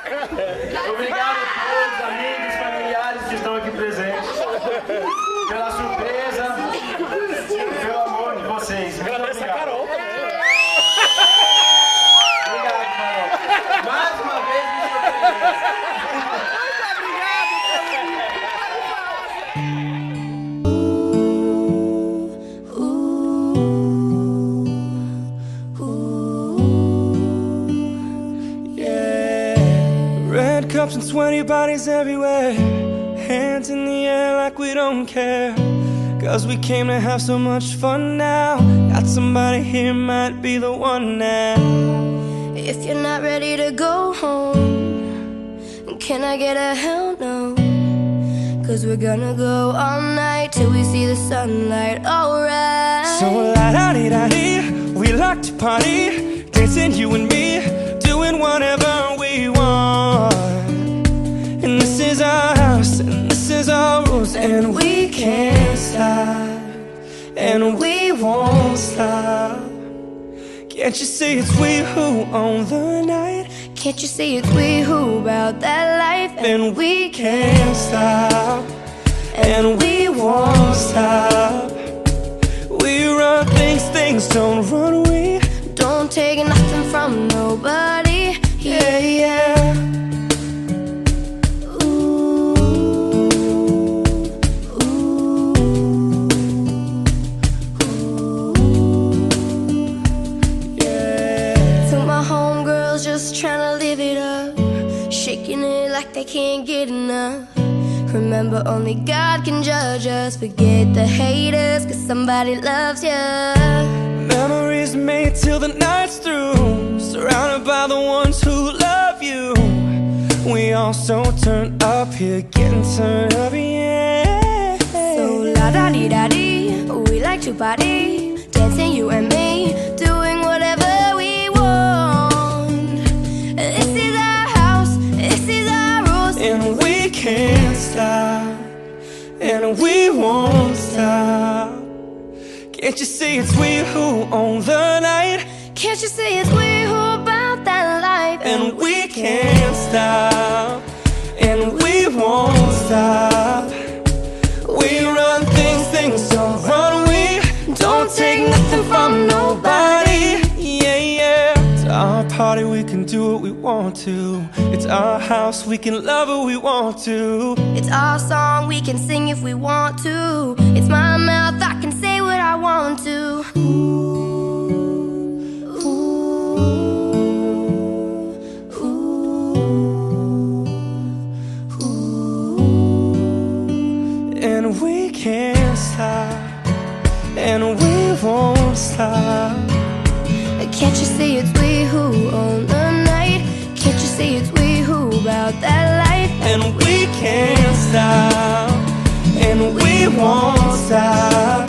Obrigado a todos, amigos, familiares que estão aqui presentes, pela surpresa, pelo amor de vocês. Muito obrigado. Obrigado, Carol. Mais uma vez, me surpreendeu. Cups and sweaty bodies everywhere, hands in the air like we don't care, 'cause we came to have so much fun now. Got somebody here, might be the one now. If you're not ready to go home, can I get a hell no? 'Cause we're gonna go all night till we see the sunlight, alright. So la-da-dee-da-dee, we like to party, dancing you and me, doing whatever we want. And this is our house, and this is our rules, and we can't stop, and we won't stop. Can't you see it's we who own the night? Can't you see it's we who about that life? And we can't stop, and we won't stop. We run things, things don't run. We don't take nothing from nobody. Yeah, yeah. Just trying to live it up, shaking it like they can't get enough. Remember, only God can judge us. Forget the haters, 'cause somebody loves you. Memories made till the night's through, surrounded by the ones who love you. We all so turned up here, getting turned up, yeah. So la-da-dee-da-dee, we like to party, dancing you and me, doing whatever we want. This is our house, this is our rules, and we can't stop, and we won't stop. Can't you see it's we who own the night? Can't you see it's we who about that life? And we can't stop, and we won't stop. We run things, things don't run. We don't take nothing from nobody. Yeah, yeah. It's our party, we can do what we want to. It's our house, we can love who we want to. It's our song, we can sing if we want to. It's my mouth, I can say what I want to. And we can't stop, and we won't stop. Can't you see it's we who own the night? Can't you see it's we who about that life? And we can't stop, and we won't stop.